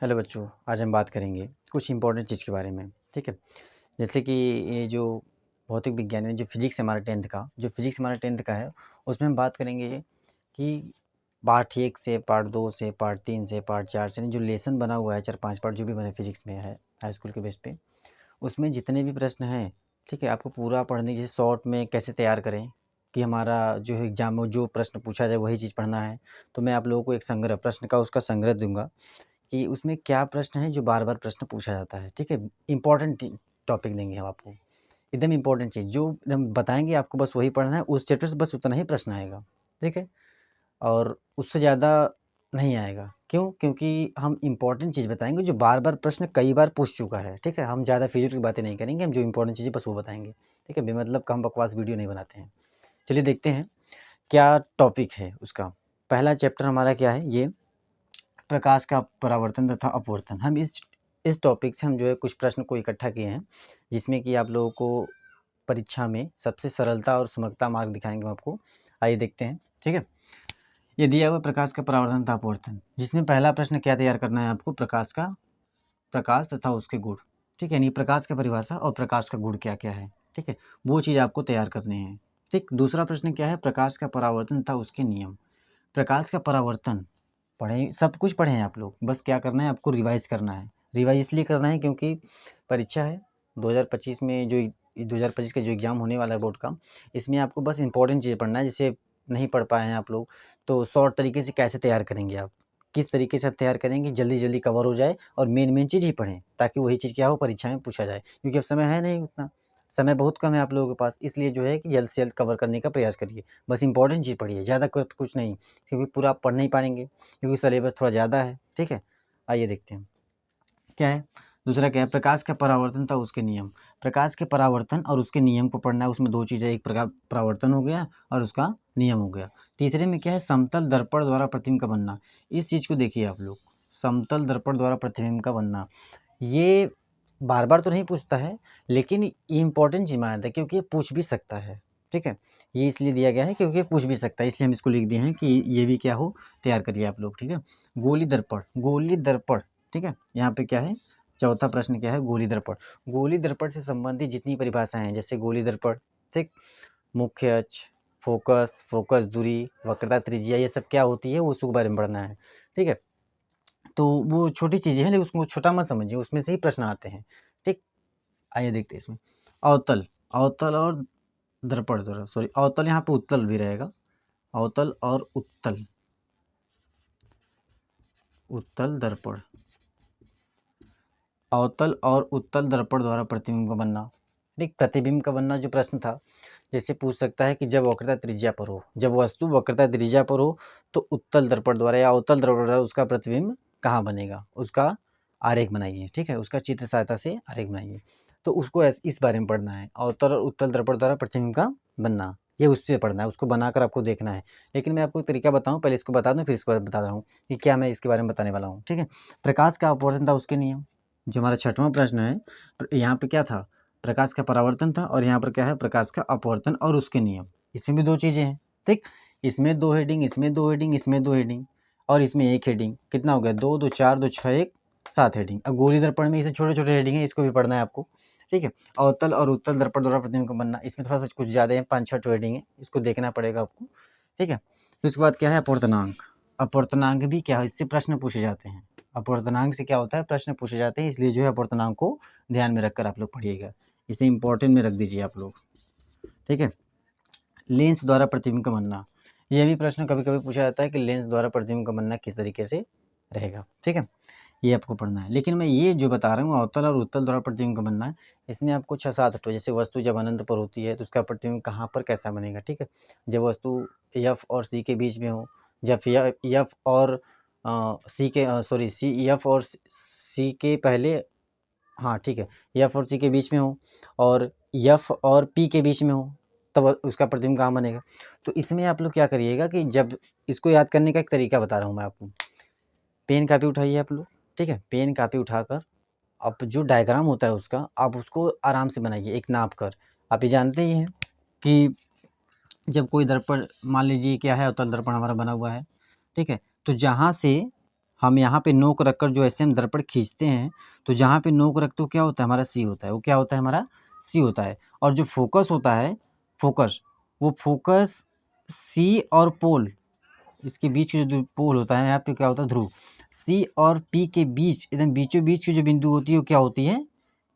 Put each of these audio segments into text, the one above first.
Hello बच्चों, आज हम बात करेंगे कुछ इम्पोर्टेंट चीज़ के बारे में। ठीक है, जैसे कि ये जो भौतिक विज्ञान में जो फिजिक्स हमारा 10th का है, उसमें हम बात करेंगे कि पार्ट 1 से पार्ट 2 से पार्ट 3 से पार्ट 4 से जो लेसन बना हुआ है, 4-5 पार्ट जो भी बने फिजिक्स में है हाई स्कूल के बेस पे, उसमें जितने भी प्रश्न हैं, ठीक है, आपको पूरा पढ़ने जैसे शॉर्ट में कैसे तैयार करें कि हमारा जो एग्ज़ाम में जो प्रश्न पूछा जाए वही चीज़ पढ़ना है। तो मैं आप लोगों को एक संग्रह प्रश्न का उसका संग्रह दूँगा कि उसमें क्या प्रश्न है जो बार-बार प्रश्न पूछा जाता है, ठीक है? इम्पोर्टेंट टॉपिक देंगे हम आपको, एकदम इम्पोर्टेंट चीज़ जो एकदम बताएँगे आपको बस वही पढ़ना है, उस चैप्टर से बस उतना ही प्रश्न आएगा, ठीक है? और उससे ज़्यादा नहीं आएगा, क्यों? क्योंकि हम इम्पोर्टेंट चीज़ बताएँगे जो बार-बार प्रश्न कई बार पूछ चुका है, ठीक है? हम ज़्यादा फिज़ूल की बातें नहीं करेंगे, हम जो इम्पोर्टेंट चीज़ है बस वो बताएँगे, ठीक है? बेमतलब का हम बकवास वीडियो नहीं बनाते हैं। चलिए देखते हैं, क्या टॉपिक है उसका। पहला चैप्टर हमारा क्या है ये प्रकाश का परावर्तन तथा अपवर्तन। हम इस टॉपिक से हम जो है कुछ प्रश्न को इकट्ठा किए हैं, जिसमें कि आप लोगों को परीक्षा में सबसे सरलता और सुगमता मार्ग दिखाएँगे हम आपको। आइए देखते हैं, ठीक है? ये दिया हुआ प्रकाश का परावर्तन तथा अपवर्तन, जिसमें पहला प्रश्न क्या तैयार करना है आपको प्रकाश तथा उसके गुण, ठीक है? यानी प्रकाश की परिभाषा और प्रकाश का गुण क्या-क्या है, ठीक है? वो चीज़ आपको तैयार करनी है, ठीक? दूसरा प्रश्न क्या है प्रकाश का परावर्तन तथा उसके नियम। प्रकाश का परावर्तन पढ़े सब कुछ पढ़े हैं आप लोग, बस क्या करना है आपको रिवाइज़ करना है। रिवाइज़ इसलिए करना है क्योंकि परीक्षा है 2025 में जो 2025 का जो एग्ज़ाम होने वाला है बोर्ड का, इसमें आपको बस इम्पोर्टेंट चीज़ पढ़ना है। जैसे नहीं पढ़ पाए हैं आप लोग, तो शॉर्ट तरीके से कैसे तैयार करेंगे आप? किस तरीके से आप तैयार करेंगे जल्दी-जल्दी कवर हो जाए और मेन चीज़ ही पढ़ें, ताकि वही चीज़ क्या हो परीक्षा में पूछा जाए। क्योंकि अब समय है नहीं उतना, समय बहुत कम है आप लोगों के पास, इसलिए जो है कि जल्द से जल्द कवर करने का प्रयास करिए। बस इम्पोर्टेंट चीज़ पढ़िए, ज़्यादा कुछ नहीं, क्योंकि पूरा आप पढ़ नहीं पाएँगे। क्योंकि सिलेबस थोड़ा ज़्यादा है, ठीक है? आइए देखते हैं, क्या है? दूसरा क्या है? प्रकाश का परावर्तन था उसके नियम। प्रकाश के परावर्तन और उसके नियम को पढ़ना है, उसमें 2 चीज़ें, एक परावर्तन हो गया और उसका नियम हो गया। तीसरे में क्या है? समतल दर्पण द्वारा प्रतिबिंब का बनना। इस चीज़ को देखिए आप लोग, समतल दर्पण द्वारा प्रतिबिंब का बनना। ये बार-बार तो नहीं पूछता है, लेकिन ये इम्पोर्टेंट चीज़ माना जाता है क्योंकि ये पूछ भी सकता है, ठीक है? ये इसलिए दिया गया है क्योंकि ये पूछ भी सकता है, इसलिए हम इसको लिख दिए हैं कि ये भी क्या हो, तैयार करिए आप लोग, ठीक है? गोली दर्पण, ठीक है? यहाँ पे क्या है, चौथा प्रश्न क्या है, गोली दर्पण। गोली दर्पण से संबंधित जितनी परिभाषाएँ हैं, जैसे गोली दर्पण, ठीक? मुख्य अक्ष, फोकस दूरी, वक्रता त्रिज्या, ये सब क्या होती है, उसके बारे में पढ़ना है, ठीक है? तो वो छोटी चीज़ें हैं, लेकिन उसको छोटा मत समझिए, उसमें से ही प्रश्न आते हैं, ठीक? आइए देखते हैं इसमें। अवतल, अवतल और दर्पण द्वारा सॉरी अवतल यहाँ पे उत्तल भी रहेगा। अवतल और उत्तल, उत्तल दर्पण, अवतल और उत्तल दर्पण द्वारा प्रतिबिंब का बनना। ठीक, प्रतिबिंब का बनना जो प्रश्न था, जैसे पूछ सकता है कि जब वक्रता त्रिज्या पर हो, जब वस्तु वक्रता त्रिज्या पर हो तो उत्तल दर्पण द्वारा या अवतल दर्पण द्वारा उसका प्रतिबिंब कहाँ बनेगा, उसका आरेख बनाइए, ठीक है? उसका चित्र सहायता से आरेख बनाइए। तो उसको इस बारे में पढ़ना है, अवतल और उत्तल दर्पण द्वारा प्रतिबिंब का बनना, ये उससे पढ़ना है, उसको बनाकर आपको देखना है। लेकिन मैं आपको एक तरीका बताऊँ, पहले इसको बता दूँ फिर इसके बाद बता रहा हूँ कि क्या मैं इसके बारे में बताने वाला हूँ, ठीक है? प्रकाश का अपवर्तन था उसके नियम, जो हमारा छठवां प्रश्न है, यहाँ पे क्या था, प्रकाश का परावर्तन था और यहाँ पर क्या है, प्रकाश का अपवर्तन और उसके नियम। इसमें भी 2 चीज़ें हैं, ठीक? इसमें 2 हेडिंग, इसमें 2 हेडिंग, इसमें 2 हेडिंग और इसमें 1 हेडिंग। कितना हो गया, 2, 2 4, 2 6, 1 7 हेडिंग। अब गोली दर्पण में इसे छोटे-छोटे हेडिंग है, इसको भी पढ़ना है आपको, ठीक है? अवतल और उत्तल दर्पण द्वारा प्रतिबिंब का बनना, इसमें थोड़ा-सा कुछ ज़्यादा है, 5-6 ठो हेडिंग है, इसको देखना पड़ेगा आपको, ठीक है? फिर उसके बाद क्या है, अपवर्तनांक। अपवर्तनांक भी क्या है, इससे प्रश्न पूछे जाते हैं। अपवर्तनांक से क्या होता है, प्रश्न पूछे जाते हैं, इसलिए जो है अपवर्तनांक को ध्यान में रखकर आप लोग पढ़िएगा। इसे इंपॉर्टेंट में रख दीजिए आप लोग, ठीक है? लेंस द्वारा प्रतिबिंब का बनना, यह भी प्रश्न कभी-कभी पूछा जाता है कि लेंस द्वारा प्रतिबिंब का बनना किस तरीके से रहेगा, ठीक है? ये आपको पढ़ना है। लेकिन मैं ये जो बता रहा हूँ अवतल और उत्तल द्वारा प्रतिबिंब का बनना है, इसमें आपको 6-7 ठो, जैसे वस्तु जब अनंत पर होती है तो उसका प्रतिबिंब कहाँ पर कैसा बनेगा, ठीक है? जब वस्तु एफ और सी के बीच में हो, जब एफ और एफ और सी के पहले, हाँ ठीक है, एफ और सी के बीच में हो और एफ और पी के बीच में हो, तब उसका प्रतिबिंब कहाँ बनेगा। तो इसमें आप लोग क्या करिएगा कि जब इसको याद करने का एक तरीका बता रहा हूँ मैं आपको। पेन कापी उठाइए आप लोग, ठीक है? पेन कापी उठाकर आप जो डायग्राम होता है उसका, आप उसको आराम से बनाइए एक नाप कर। आप ये जानते ही हैं कि जब कोई दर्पण, मान लीजिए क्या है, अवतल दर्पण हमारा बना हुआ है, ठीक है? तो जहाँ से हम यहाँ पे नोक रखकर जो ऐसे हम दर्पण खींचते हैं, तो जहाँ पे नोक रखते हो क्या होता है, हमारा सी होता है। वो क्या होता है, हमारा सी होता है। और जो फोकस होता है, फोकस, वो फोकस सी और पोल, इसके बीच का जो पोल होता है, यहाँ पे क्या होता है, ध्रुव। सी और पी के बीच, एकदम बीचों बीच की जो बिंदु होती है वो क्या होती है,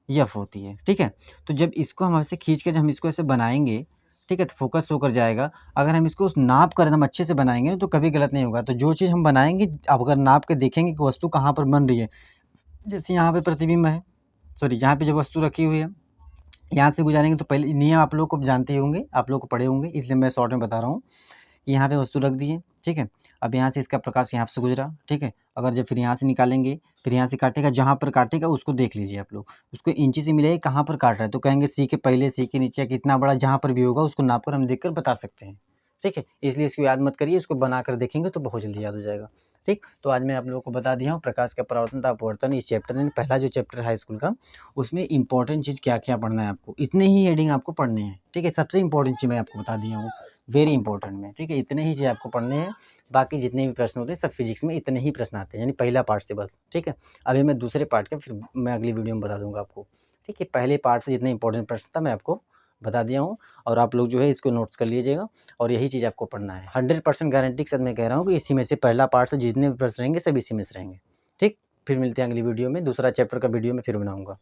एफ होती है। ठीक है। तो जब इसको हम ऐसे खींच कर, जब हम इसको ऐसे बनाएंगे, ठीक है, तो फोकस होकर जाएगा। अगर हम इसको नाप कर एकदम अच्छे से बनाएंगे ना, तो कभी गलत नहीं होगा। तो जो चीज़ हम बनाएंगे, अब अगर नाप के देखेंगे कि वस्तु कहाँ पर बन रही है, जैसे यहाँ पे प्रतिबिंब है, सॉरी यहाँ पे जो वस्तु रखी हुई है, यहाँ से गुजारेंगे तो पहले नियम आप लोग को जानते ही होंगे, आप लोग को पढ़े होंगे, इसलिए मैं शॉर्ट में बता रहा हूँ। यहाँ पे वस्तु रख दी है, ठीक है। अब यहाँ से इसका प्रकाश यहाँ से गुजरा, ठीक है। अगर जब फिर यहाँ से निकालेंगे, फिर यहाँ से काटेगा, जहाँ पर काटेगा उसको देख लीजिए आप लोग, उसको इंची से मिलेगा कहाँ पर काट रहा है, तो कहेंगे सी के पहले, सी के नीचे, कितना बड़ा, जहाँ पर भी होगा उसको नाप कर हम देख कर बता सकते हैं। ठीक है, इसलिए इसको याद मत करिए, इसको बना कर देखेंगे तो बहुत जल्दी याद हो जाएगा। ठीक, तो आज मैं आप लोगों को बता दिया हूँ प्रकाश का परावर्तन तथा अपवर्तन, इस चैप्टर में पहला जो चैप्टर हाई स्कूल का, उसमें इंपॉर्टेंट चीज़ क्या क्या पढ़ना है आपको, इतने ही हेडिंग आपको पढ़ने हैं। ठीक है, सबसे इंपॉर्टेंट चीज़ मैं आपको बता दिया हूँ, वेरी इंपॉर्टेंट में। ठीक है, इतने ही चीज़ आपको पढ़ने हैं, बाकी जितने भी प्रश्न होते हैं सब फिजिक्स में इतने ही प्रश्न आते हैं, यानी पहला पार्ट से बस। ठीक है, अभी मैं दूसरे पार्ट का फिर मैं अगली वीडियो में बता दूंगा आपको। ठीक है, पहले पार्ट से जितने इंपॉर्टेंट प्रश्न था मैं आपको बता दिया हूँ, और आप लोग जो है इसको नोट्स कर लीजिएगा, और यही चीज़ आपको पढ़ना है। 100% गारंटी के साथ मैं कह रहा हूँ कि इसी में से पहला पार्ट से जितने भी प्रश्न रहेंगे सब इसी में से रहेंगे। ठीक, फिर मिलते हैं अगली वीडियो में, दूसरा चैप्टर का वीडियो में फिर बनाऊँगा।